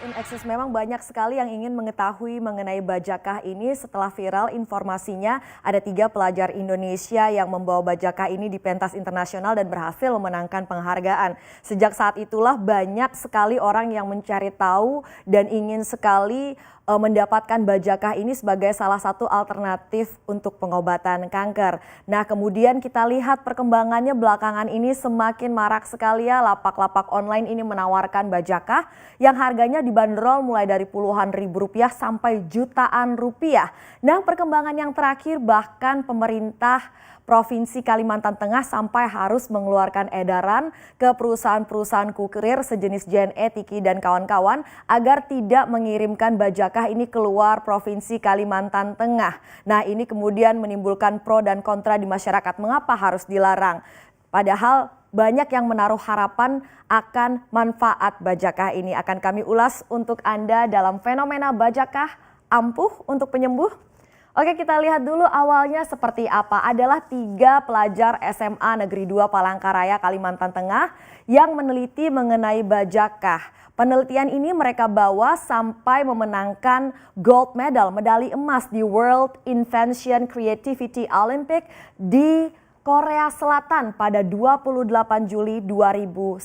in Access, memang banyak sekali yang ingin mengetahui mengenai bajakah ini. Setelah viral informasinya, ada 3 pelajar Indonesia yang membawa bajakah ini di pentas internasional dan berhasil memenangkan penghargaan. Sejak saat itulah banyak sekali orang yang mencari tahu dan ingin sekali mendapatkan bajakah ini sebagai salah satu alternatif untuk pengobatan kanker. Nah, kemudian kita lihat perkembangannya belakangan ini semakin marak sekali ya, lapak-lapak online ini menawarkan bajakah yang harganya dibanderol mulai dari puluhan ribu rupiah sampai jutaan rupiah. Nah, perkembangan yang terakhir bahkan pemerintah Provinsi Kalimantan Tengah sampai harus mengeluarkan edaran ke perusahaan-perusahaan kurir sejenis JNE, Tiki dan kawan-kawan agar tidak mengirimkan bajakah ini keluar Provinsi Kalimantan Tengah. Nah, ini kemudian menimbulkan pro dan kontra di masyarakat. Mengapa harus dilarang? Padahal banyak yang menaruh harapan akan manfaat bajakah ini. Akan kami ulas untuk Anda dalam fenomena bajakah ampuh untuk penyembuh. Oke, kita lihat dulu awalnya seperti apa. Adalah 3 pelajar SMA Negeri 2 Palangkaraya, Kalimantan Tengah yang meneliti mengenai bajakah. Penelitian ini mereka bawa sampai memenangkan gold medal, medali emas di World Invention Creativity Olympic di Korea Selatan pada 28 Juli 2019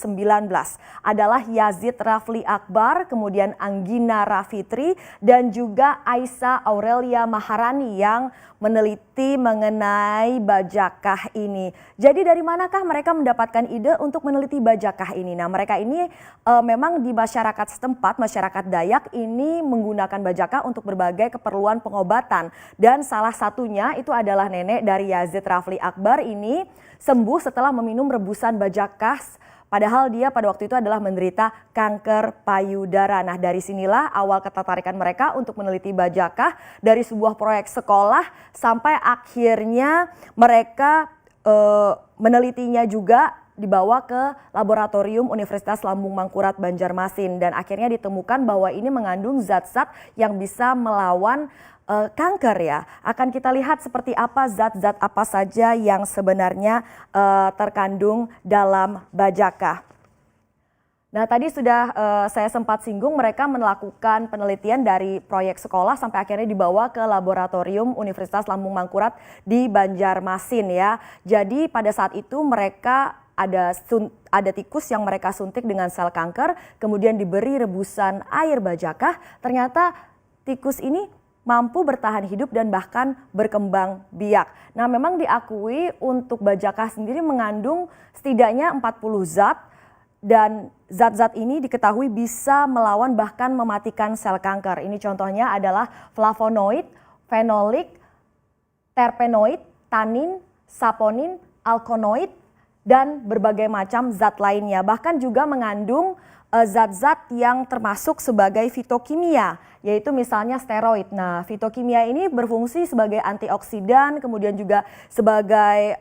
adalah Yazid Rafli Akbar, kemudian Anggina Rafitri dan juga Aisyah Aurelia Maharani yang meneliti mengenai bajakah ini. Jadi dari manakah mereka mendapatkan ide untuk meneliti bajakah ini? Nah, mereka ini memang di masyarakat setempat, masyarakat Dayak ini menggunakan bajakah untuk berbagai keperluan pengobatan. Dan salah satunya itu adalah nenek dari Yazid Rafli Akbar ini sembuh setelah meminum rebusan bajakah. Padahal dia pada waktu itu adalah menderita kanker payudara. Nah, dari sinilah awal ketertarikan mereka untuk meneliti bajakah dari sebuah proyek sekolah sampai akhirnya mereka menelitinya juga dibawa ke laboratorium Universitas Lambung Mangkurat Banjarmasin dan akhirnya ditemukan bahwa ini mengandung zat-zat yang bisa melawan kanker ya. Akan kita lihat seperti apa zat-zat apa saja yang sebenarnya terkandung dalam bajakah. Nah, tadi sudah saya sempat singgung mereka melakukan penelitian dari proyek sekolah sampai akhirnya dibawa ke laboratorium Universitas Lambung Mangkurat di Banjarmasin ya. Jadi pada saat itu mereka ada tikus yang mereka suntik dengan sel kanker, kemudian diberi rebusan air bajakah. Ternyata tikus ini mampu bertahan hidup dan bahkan berkembang biak. Nah, memang diakui untuk bajakah sendiri mengandung setidaknya 40 zat dan zat-zat ini diketahui bisa melawan bahkan mematikan sel kanker. Ini contohnya adalah flavonoid, fenolik, terpenoid, tanin, saponin, alkaloid, dan berbagai macam zat lainnya. Bahkan juga mengandung zat-zat yang termasuk sebagai fitokimia, yaitu misalnya steroid. Nah, fitokimia ini berfungsi sebagai antioksidan, kemudian juga sebagai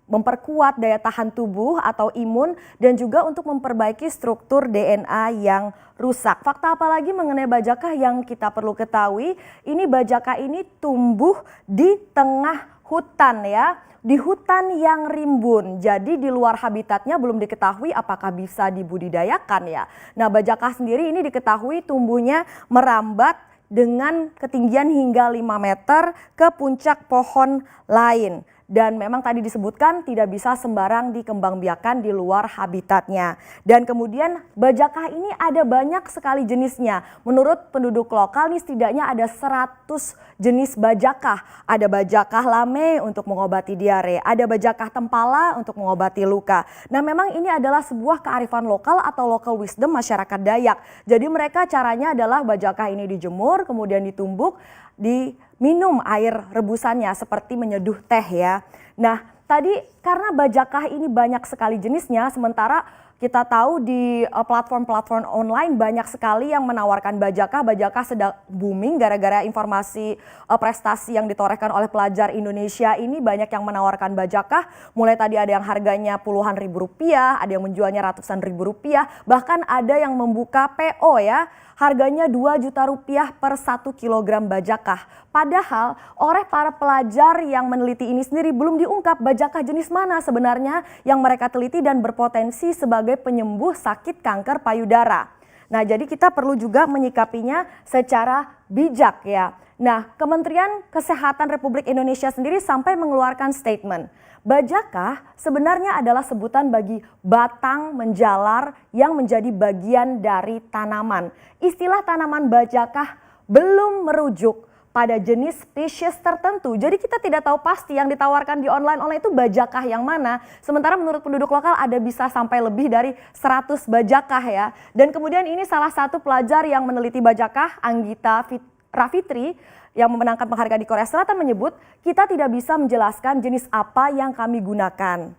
memperkuat daya tahan tubuh atau imun, dan juga untuk memperbaiki struktur DNA yang rusak. Fakta apa lagi mengenai bajakah yang kita perlu ketahui? Ini bajakah ini tumbuh di tengah hutan ya. Di hutan yang rimbun, jadi di luar habitatnya belum diketahui apakah bisa dibudidayakan ya. Nah, bajakah sendiri ini diketahui tumbuhnya merambat dengan ketinggian hingga 5 meter ke puncak pohon lain. Dan memang tadi disebutkan tidak bisa sembarang dikembangbiakan di luar habitatnya. Dan kemudian bajakah ini ada banyak sekali jenisnya. Menurut penduduk lokal nih setidaknya ada 100 jenis bajakah. Ada bajakah lame untuk mengobati diare, ada bajakah tempala untuk mengobati luka. Nah, memang ini adalah sebuah kearifan lokal atau local wisdom masyarakat Dayak. Jadi mereka caranya adalah bajakah ini dijemur, kemudian ditumbuk, diminum air rebusannya seperti menyeduh teh ya. Nah, tadi karena bajakah ini banyak sekali jenisnya, sementara kita tahu di platform-platform online banyak sekali yang menawarkan bajakah. Bajakah sedang booming gara-gara informasi prestasi yang ditorehkan oleh pelajar Indonesia ini, banyak yang menawarkan bajakah. Mulai tadi ada yang harganya puluhan ribu rupiah, ada yang menjualnya ratusan ribu rupiah, bahkan ada yang membuka PO ya. Harganya 2 juta rupiah per 1 kilogram bajakah. Padahal oleh para pelajar yang meneliti ini sendiri belum diungkap bajakah jenis mana sebenarnya yang mereka teliti dan berpotensi sebagai penyembuh sakit kanker payudara. Nah, jadi kita perlu juga menyikapinya secara bijak ya. Nah, Kementerian Kesehatan Republik Indonesia sendiri sampai mengeluarkan statement. Bajakah sebenarnya adalah sebutan bagi batang menjalar yang menjadi bagian dari tanaman. Istilah tanaman bajakah belum merujuk pada jenis spesies tertentu. Jadi kita tidak tahu pasti yang ditawarkan di online itu bajakah yang mana. Sementara menurut penduduk lokal ada bisa sampai lebih dari 100 bajakah ya. Dan kemudian ini salah satu pelajar yang meneliti bajakah, Anggita Rafitri, yang memenangkan penghargaan di Korea Selatan menyebut, kita tidak bisa menjelaskan jenis apa yang kami gunakan.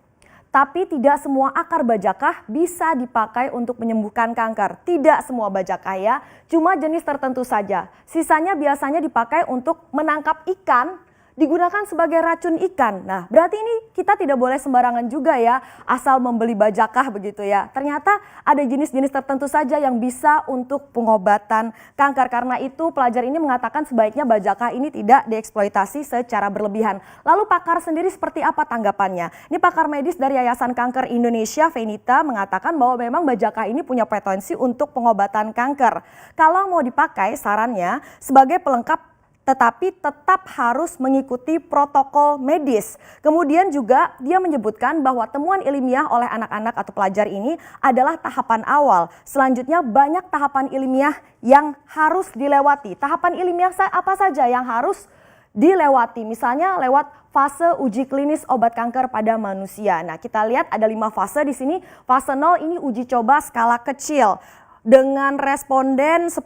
Tapi tidak semua akar bajakah bisa dipakai untuk menyembuhkan kanker. Tidak semua bajakah ya, cuma jenis tertentu saja. Sisanya biasanya dipakai untuk menangkap ikan, digunakan sebagai racun ikan. Nah, berarti ini kita tidak boleh sembarangan juga ya, asal membeli bajakah begitu ya. Ternyata ada jenis-jenis tertentu saja yang bisa untuk pengobatan kanker. Karena itu pelajar ini mengatakan sebaiknya bajakah ini tidak dieksploitasi secara berlebihan. Lalu pakar sendiri seperti apa tanggapannya? Ini pakar medis dari Yayasan Kanker Indonesia, Venita, mengatakan bahwa memang bajakah ini punya potensi untuk pengobatan kanker. Kalau mau dipakai, sarannya sebagai pelengkap tetapi tetap harus mengikuti protokol medis. Kemudian juga dia menyebutkan bahwa temuan ilmiah oleh anak-anak atau pelajar ini adalah tahapan awal. Selanjutnya banyak tahapan ilmiah yang harus dilewati. Tahapan ilmiah apa saja yang harus dilewati? Misalnya lewat fase uji klinis obat kanker pada manusia. Nah, kita lihat ada 5 fase di sini. Fase 0 ini uji coba skala kecil dengan responden 10-20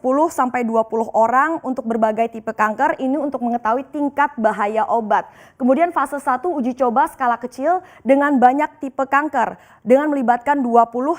orang untuk berbagai tipe kanker, ini untuk mengetahui tingkat bahaya obat. Kemudian fase 1 uji coba skala kecil dengan banyak tipe kanker dengan melibatkan 20-50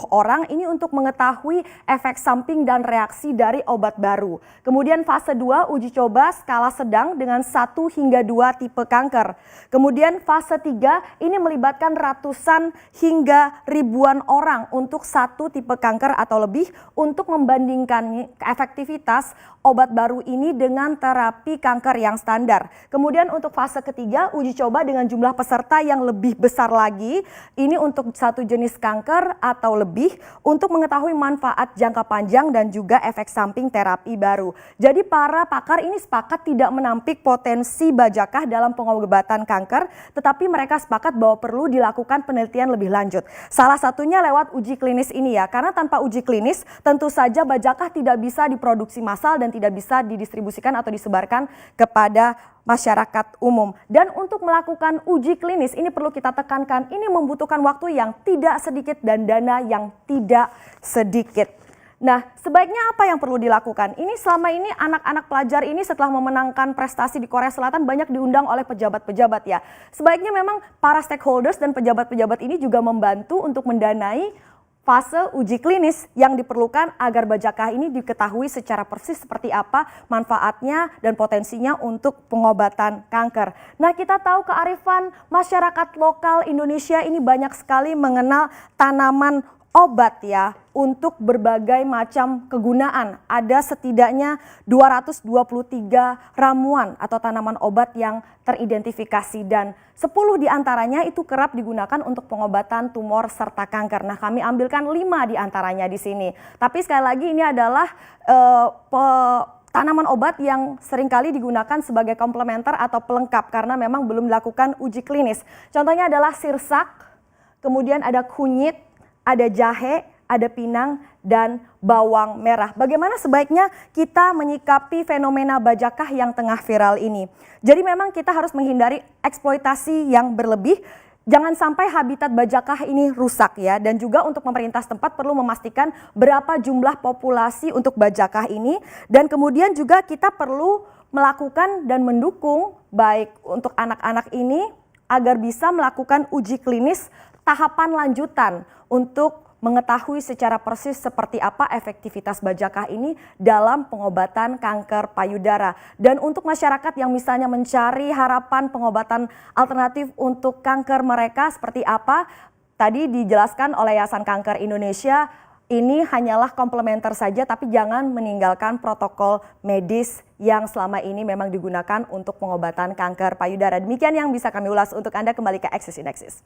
orang, ini untuk mengetahui efek samping dan reaksi dari obat baru. Kemudian fase 2 uji coba skala sedang dengan 1 hingga 2 tipe kanker. Kemudian fase 3 ini melibatkan ratusan hingga ribuan orang untuk 1 tipe kanker atau lebih untuk membandingkan efektivitas obat baru ini dengan terapi kanker yang standar. Kemudian untuk fase ketiga uji coba dengan jumlah peserta yang lebih besar lagi, ini untuk 1 jenis kanker atau lebih untuk mengetahui manfaat jangka panjang dan juga efek samping terapi baru. Jadi para pakar ini sepakat tidak menampik potensi bajakah dalam pengobatan kanker, tetapi mereka sepakat bahwa perlu dilakukan penelitian lebih lanjut. Salah satunya lewat uji klinis ini ya, karena tanpa uji klinis tentu saja bajakah tidak bisa diproduksi massal dan tidak bisa didistribusikan atau disebarkan kepada masyarakat umum. Dan untuk melakukan uji klinis ini perlu kita tekankan, ini membutuhkan waktu yang tidak sedikit dan dana yang tidak sedikit. Nah, sebaiknya apa yang perlu dilakukan? Ini selama ini anak-anak pelajar ini setelah memenangkan prestasi di Korea Selatan banyak diundang oleh pejabat-pejabat ya. Sebaiknya memang para stakeholders dan pejabat-pejabat ini juga membantu untuk mendanai fase uji klinis yang diperlukan agar bajakah ini diketahui secara persis seperti apa manfaatnya dan potensinya untuk pengobatan kanker. Nah, kita tahu kearifan masyarakat lokal Indonesia ini banyak sekali mengenal tanaman obat ya untuk berbagai macam kegunaan. Ada setidaknya 223 ramuan atau tanaman obat yang teridentifikasi dan 10 diantaranya itu kerap digunakan untuk pengobatan tumor serta kanker. Nah, kami ambilkan 5 diantaranya di sini. Tapi sekali lagi ini adalah tanaman obat yang seringkali digunakan sebagai komplementer atau pelengkap karena memang belum dilakukan uji klinis. Contohnya adalah sirsak, kemudian ada kunyit, ada jahe, ada pinang, dan bawang merah. Bagaimana sebaiknya kita menyikapi fenomena bajakah yang tengah viral ini? Jadi memang kita harus menghindari eksploitasi yang berlebih. Jangan sampai habitat bajakah ini rusak ya. Dan juga untuk pemerintah setempat perlu memastikan berapa jumlah populasi untuk bajakah ini. Dan kemudian juga kita perlu melakukan dan mendukung baik untuk anak-anak ini agar bisa melakukan uji klinis tahapan lanjutan untuk mengetahui secara persis seperti apa efektivitas bajakah ini dalam pengobatan kanker payudara. Dan untuk masyarakat yang misalnya mencari harapan pengobatan alternatif untuk kanker mereka seperti apa, tadi dijelaskan oleh Yayasan Kanker Indonesia, ini hanyalah komplementer saja tapi jangan meninggalkan protokol medis yang selama ini memang digunakan untuk pengobatan kanker payudara. Demikian yang bisa kami ulas untuk Anda, kembali ke Axis in Axis.